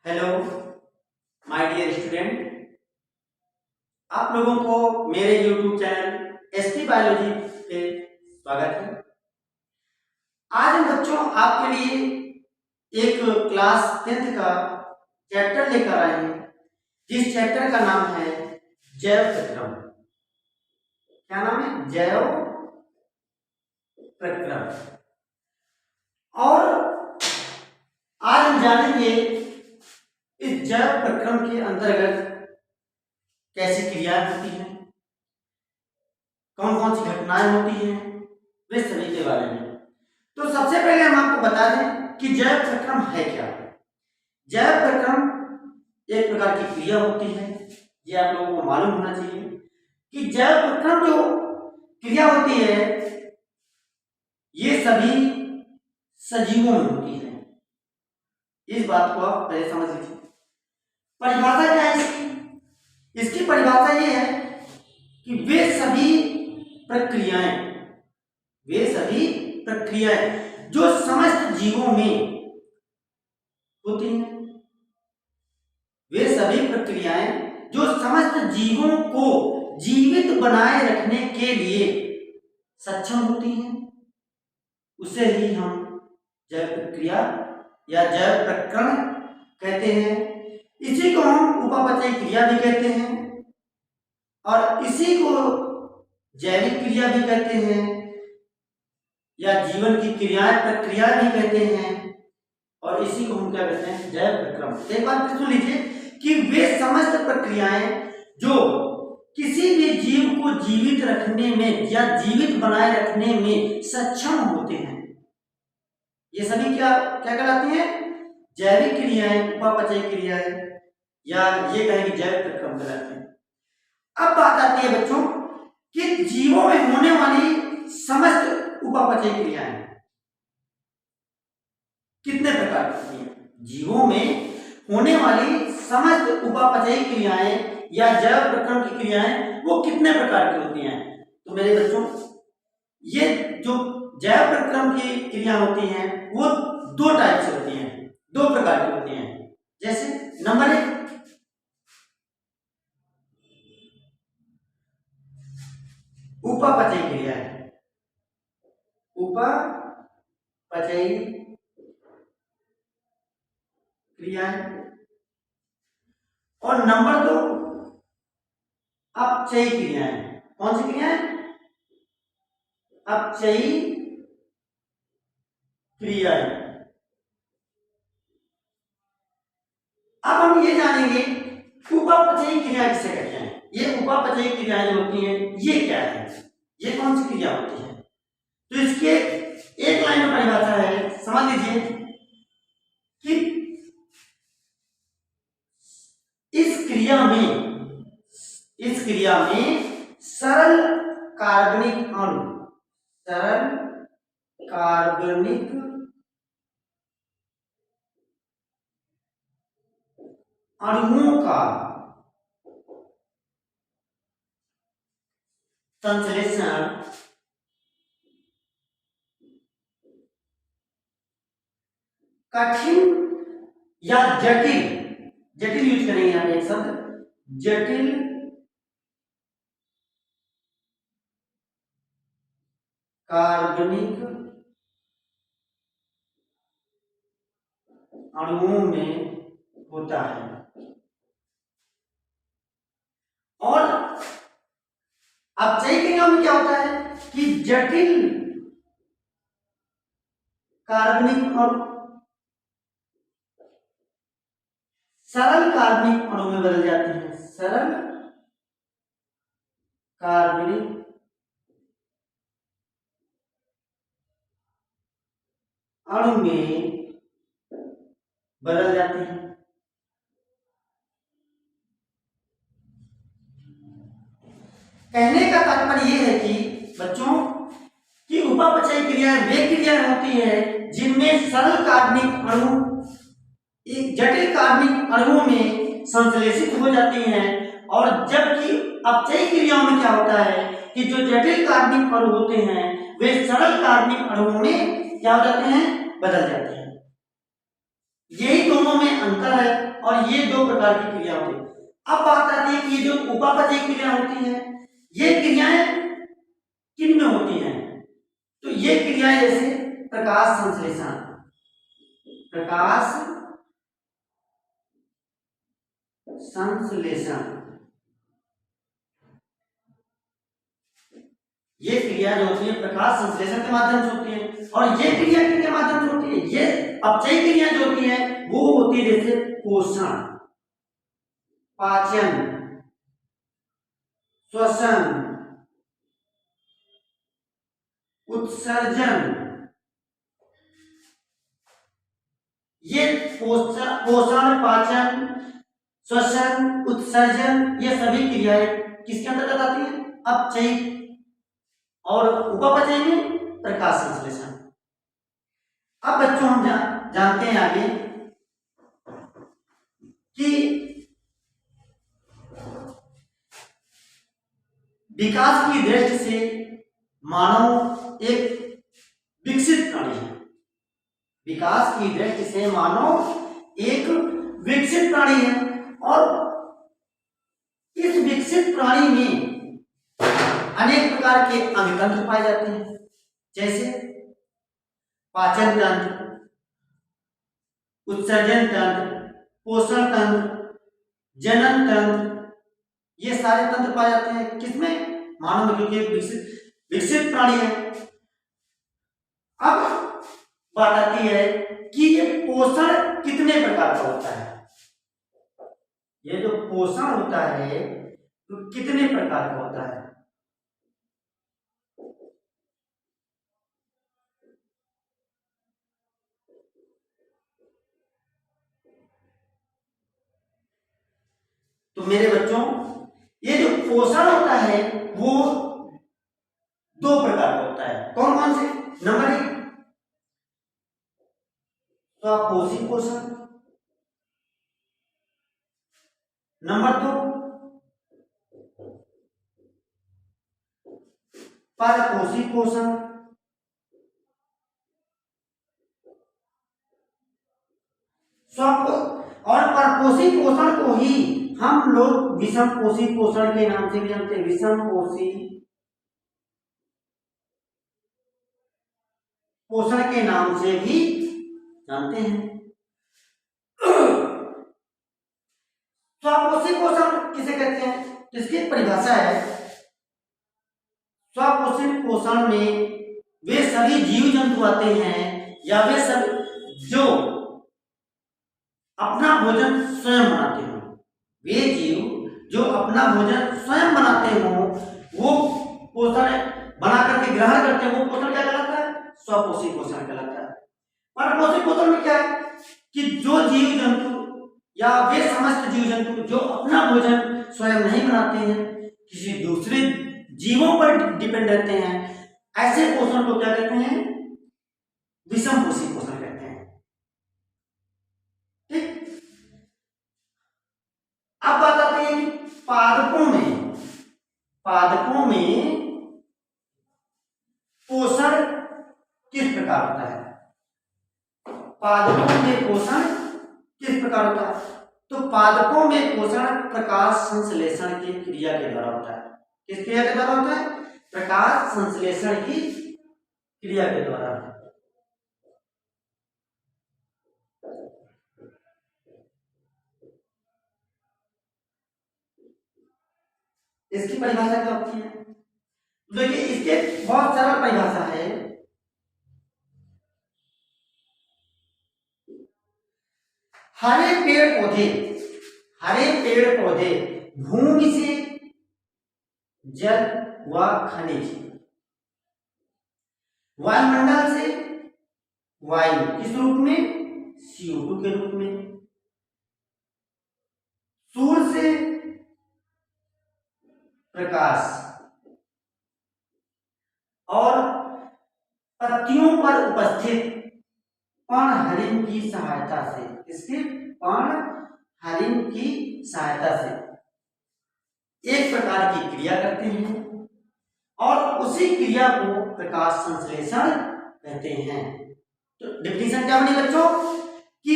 Hello my dear student, आप लोगों को मेरे यूट्यूब चैनल एसटी बायोलॉजी पे स्वागत है। आज हम बच्चों आपके लिए एक क्लास 10th का चैप्टर लेकर आए हैं, जिस चैप्टर का नाम है जैव प्रक्रम। क्या नाम है? जैव प्रक्रम। और आज हम जानेंगे इस जैव प्रक्रम के अंतर्गत कैसी क्रियाएं होती हैं, कौन कौन सी घटनाएं होती हैं, वे सभी के बारे में। तो सबसे पहले हम आपको बता दें कि जैव प्रक्रम है क्या। जैव प्रक्रम एक प्रकार की क्रिया होती है, ये आप लोगों को मालूम होना चाहिए कि जैव प्रक्रम जो क्रिया होती है ये सभी सजीवों में होती है। इस बात को आप पहले समझ लीजिए। परिभाषा क्या है इसकी? इसकी परिभाषा ये है कि वे सभी प्रक्रियाएं जो समस्त जीवों में होती हैं, वे सभी प्रक्रियाएं जो समस्त जीवों को जीवित बनाए रखने के लिए सक्षम होती हैं, उसे ही हम जैव प्रक्रिया या जैव प्रक्रम कहते हैं। इसी को हम उपापचयी क्रिया भी कहते हैं और इसी को जैविक क्रिया भी कहते हैं या जीवन की क्रियाएं प्रक्रिया भी कहते हैं, और इसी को हम क्या कहते हैं? जैव प्रक्रम। एक बात सुन लीजिए कि वे समस्त प्रक्रियाएं जो किसी भी जीव को जीवित रखने में या जीवित बनाए रखने में सक्षम होते हैं, ये सभी क्या क्या कहलाती हैं? जैविक क्रियाएं, उपापचयी क्रियाएं, या ये कहें कि जैव प्रक्रम कहलाते हैं। अब बात आती है बच्चों कि जीवों में होने वाली समस्त उपापचयी क्रियाएं कितने प्रकार की होती हैं? जीवों में होने वाली समस्त उपापचयी क्रियाएं या जैव प्रक्रम की क्रियाएं वो कितने प्रकार की होती हैं? तो मेरे बच्चों, ये जो जैव प्रक्रम की क्रिया होती हैं वो दो टाइप से होती हैं, दो प्रकार की होती हैं। जैसे नंबर 1, उपापचयी क्रिया है, उपापचयी क्रियाएं। और नंबर 2, अपचयी क्रियाएं। कौन सी क्रियाएं? अपचयी क्रियाएं। अब हम ये जानेंगे उपापचयी क्रिया किसे कहते हैं। ये उपापचयी क्रियाएं जो होती हैं ये क्या है, ये कौन सी क्रिया होती है? तो इसकी एक लाइन में परिभाषा है, समझ लीजिए कि इस क्रिया में सरल कार्बनिक अणुओं का संश्लेषण कठिन या जटिल यूज करेंगे यहाँ पे एक शब्द, जटिल कार्बनिक अणुओं में होता है। और अपचयी क्रिया में क्या होता है कि जटिल कार्बनिक और सरल कार्बनिक अणु में बदल जाते हैं, सरल कार्बनिक अणु में बदल जाते हैं। कहने का तात्पर्य यह है कि बच्चों कि उपापचयी क्रियाएं वे क्रियाएं होती है जिनमें सरल कार्बनिक अणु एक जटिल कार्बनिक अणुओं में संश्लेषित हो जाती हैं, और जबकि अपचयी क्रियाओं में क्या होता है कि जो जटिल कार्बनिक अणु होते हैं वे सरल कार्बनिक अणुओं में क्या हो जाते हैं? बदल जाते हैं। यही दोनों में अंतर है। और ये दो प्रकार की क्रिया होती है। अब बात आती है कि ये जो उपापचय क्रिया होती है, ये क्रियाएं किन में होती हैं? तो ये क्रियाएं जैसे प्रकाश संश्लेषण, प्रकाश संश्लेषण, ये क्रिया जो होती है प्रकाश संश्लेषण के माध्यम से होती है। और ये क्रिया किसके माध्यम से होती है? ये अपचय क्रिया जो होती है वो होती है जैसे पोषण, पाचन, श्वसन, उत्सर्जन। ये पोषण, पाचन, श्वसन, उत्सर्जन, ये सभी क्रियाएं किसके अंतर्गत आती हैं? अपचय। और उपापचय में प्रकाश संश्लेषण। अब बच्चों हम जानते हैं आगे कि विकास की दृष्टि से मानव एक विकसित प्राणी है। विकास की दृष्टि से मानव एक विकसित प्राणी है और इस विकसित प्राणी में अनेक प्रकार के अंग तंत्र पाए जाते हैं, जैसे पाचन तंत्र, उत्सर्जन तंत्र, पोषण तंत्र, जनन तंत्र, ये सारे तंत्र पाए जाते हैं किसमें? मानव में, क्योंकि विकसित प्राणी है। अब बात आती है कि ये पोषण कितने प्रकार का होता है? ये जो पोषण होता है तो कितने प्रकार का होता है? तो मेरे बच्चों, ये जो पोषण होता है वो दो प्रकार का होता है। कौन कौन से? नंबर 1 स्वापोषी पोषण, नंबर 2 परपोषी पोषण, और परपोषी पोषण को ही हम लोग विषम पोषी पोषण के नाम से भी जानते हैं। विषम पोषी पोषण के नाम से भी जानते हैं। स्वापोषी पोषण किसे कहते हैं? इसकी परिभाषा है, स्वापोषी पोषण में वे सभी जीव जंतु आते हैं या वे सभी जो अपना भोजन स्वयं बनाते हो। वे जीव जो अपना भोजन स्वयं बनाते हो वो पोषण बना करके ग्रहण करते हैं, वो पोषण क्या कहलाता है? स्वपोषी पोषण कहलाता है। परपोषी पोषण में क्या है कि जो जीव जंतु या वे समस्त जीव जंतु जो अपना भोजन स्वयं नहीं बनाते हैं, किसी दूसरे जीवों पर डिपेंड रहते हैं, ऐसे पोषण को क्या कहते हैं? विषम पोषी पोषण कहते हैं। ठीक। अब बात आती है कि पादपों में पोषण किस प्रकार होता है? पादपों में पोषण किस प्रकार होता है? तो पादपों में पोषण प्रकाश संश्लेषण की क्रिया के द्वारा होता है। किस क्रिया के द्वारा होता है? प्रकाश संश्लेषण की क्रिया के द्वारा। इसकी परिभाषा क्या होती है? देखिए, इसके बहुत सरल परिभाषा है। हरे पेड़ पौधे भूमि से जल व खनिज, वायुमंडल से वायु किस रूप में? CO2 के रूप में, सूर्य से प्रकाश और पत्तियों पर उपस्थित पर्णहरिण की सहायता से, इसके पर्णहरिण की सहायता से एक प्रकार की क्रिया करते हैं और उसी क्रिया को प्रकाश संश्लेषण कहते हैं। तो डिफिनेशन क्या बनी बच्चों कि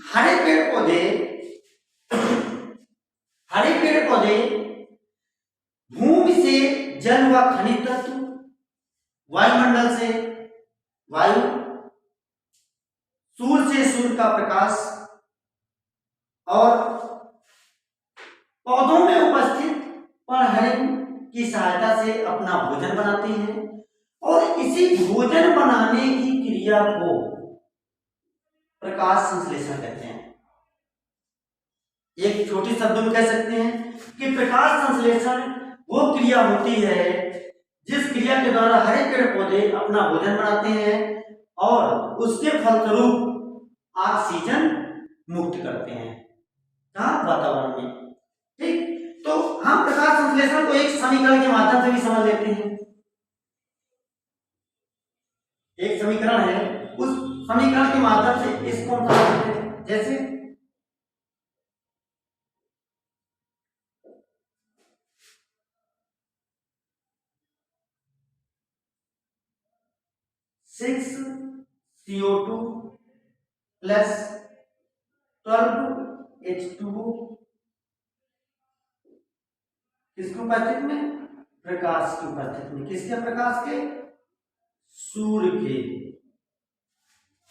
हरे पेड़ पौधे से सूर्य का प्रकाश और पौधों में उपस्थित पर्णहरिण की सहायता से अपना भोजन बनाते हैं और इसी भोजन बनाने की क्रिया को प्रकाश संश्लेषण कहते हैं। एक छोटी शब्द में कह सकते हैं कि प्रकाश संश्लेषण वो क्रिया होती है जिस क्रिया के द्वारा हरे पेड़ पौधे अपना भोजन बनाते हैं और उसके फलस्वरूप ऑक्सीजन मुक्त करते हैं कहाँ वातावरण में। ठीक, तो हम प्रकाश संश्लेषण को एक समीकरण के माध्यम से भी समझ लेते हैं। एक समीकरण है, उस समीकरण के माध्यम से इसको हम समझ लेते हैं। जैसे 6CO2 प्लस 12H2O किसकी उपस्थिति में? प्रकाश की उपस्थिति में। किसके? प्रकाश के, सूर्य के।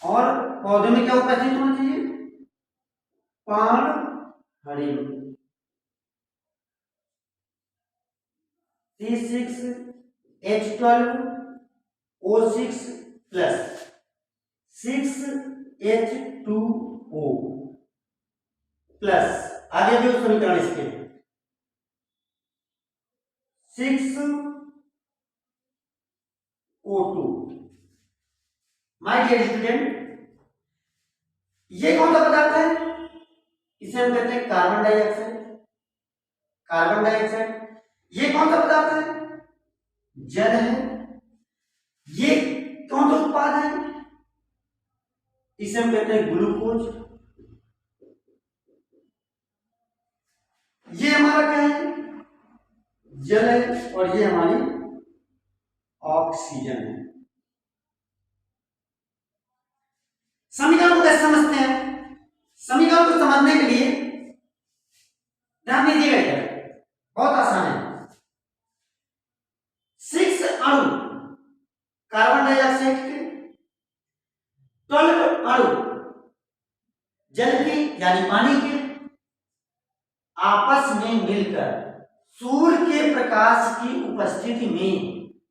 और पौधे में क्या उपस्थित होना चाहिए? पर्णहरिण। C6H12O6 प्लस 6H2O प्लस आगे भी उस समीकरण इसके 6O2। माय डियर स्टूडेंट, ये कौन सा पदार्थ है? इसे हम कहते हैं कार्बन डाइऑक्साइड। कार्बन डाइऑक्साइड ये कौन सा पदार्थ है? जल है। ये कौन सा उत्पाद है? इसे हम कहते हैं ग्लूकोज। ये हमारा क्या है? जल है और ये हमारी ऑक्सीजन है। समीकरण को कैसे समझते हैं? समीकरण को समझने के लिए ध्यान दीजिएगा, इधर बहुत आसान है। 6 अणु कार्बन डाइऑक्साइड के, 12 अणु जल के यानी पानी के आपस में मिलकर सूर्य के प्रकाश की उपस्थिति में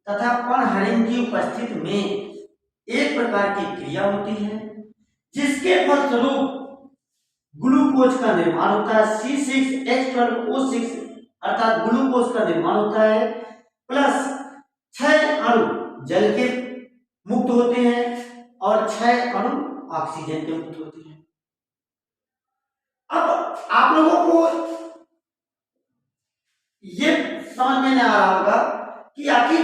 तथा पर्णहरिण की उपस्थिति में एक प्रकार की क्रिया होती है जिसके फलस्वरूप ग्लूकोज का निर्माण होता है। C6H12O6 अर्थात ग्लूकोज का निर्माण होता है प्लस 6 अणु जल के मुक्त होते हैं और 6 अणु ऑक्सीजन के मुक्त होते हैं। अब आप लोगों को ये समझ में नहीं आ रहा होगा कि आखिर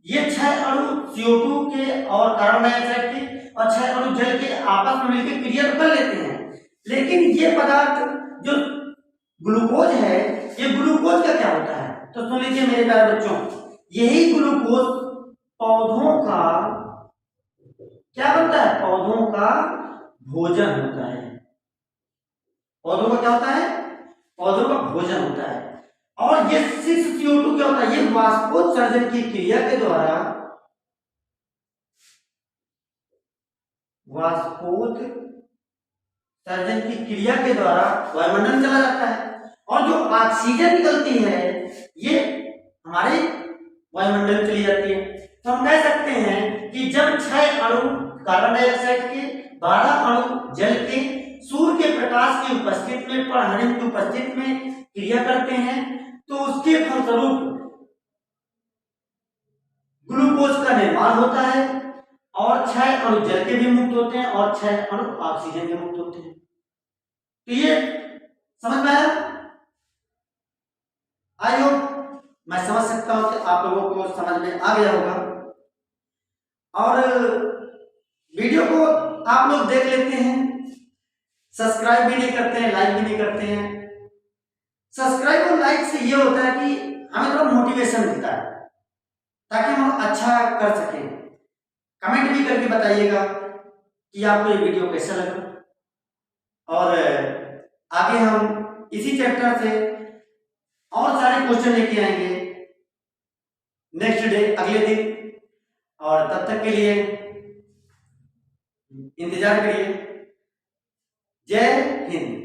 ये 6 अणु CO2 के और कार्बन डाइऑक्साइड के और 6 अणु जल के आपस में मिलकर क्रिया तो कर लेते हैं, लेकिन ये पदार्थ जो ग्लूकोज है, ये ग्लूकोज का क्या होता है? तो सुन लीजिए मेरे प्यारे बच्चों, यही ग्लूकोज पौधों का क्या बनता है? पौधों का भोजन होता है। पौधों का क्या होता है? पौधों का भोजन होता है। और ये 6CO2 क्या होता है? ये वाष्पोत्सर्जन की क्रिया के द्वारा वाष्पोत्सर्जन की क्रिया के द्वारा वायुमंडल में चला जाता है और जो ऑक्सीजन निकलती है ये हमारे वायुमंडल में चली जाती है। तो हम कह सकते हैं कि जब 6 अणु कार्बन डाइऑक्साइड के, 12 अणु जल के सूर्य के प्रकाश की उपस्थिति में, पर्णहरिण की उपस्थिति में क्रिया करते हैं तो उसके फलस्वरूप ग्लूकोज का निर्माण होता है और 6 अणु जल के भी मुक्त होते हैं और 6 अणु ऑक्सीजन के मुक्त होते हैं। तो ये समझ में आया? आई होप मैं समझ सकता हूं कि आप लोगों को समझ में आ गया होगा। और वीडियो को आप लोग देख लेते हैं, सब्सक्राइब भी नहीं करते हैं, लाइक भी नहीं करते हैं। सब्सक्राइब और लाइक से ये होता है कि हमें थोड़ा मोटिवेशन मिलता है ताकि हम अच्छा कर सकें। कमेंट भी करके बताइएगा कि आपको ये वीडियो कैसा लगा और आगे हम इसी चैप्टर से और सारे क्वेश्चन लेके आएंगे नेक्स्ट डे, अगले दिन। और तब तक के लिए इंतजार करिए। जय हिंद।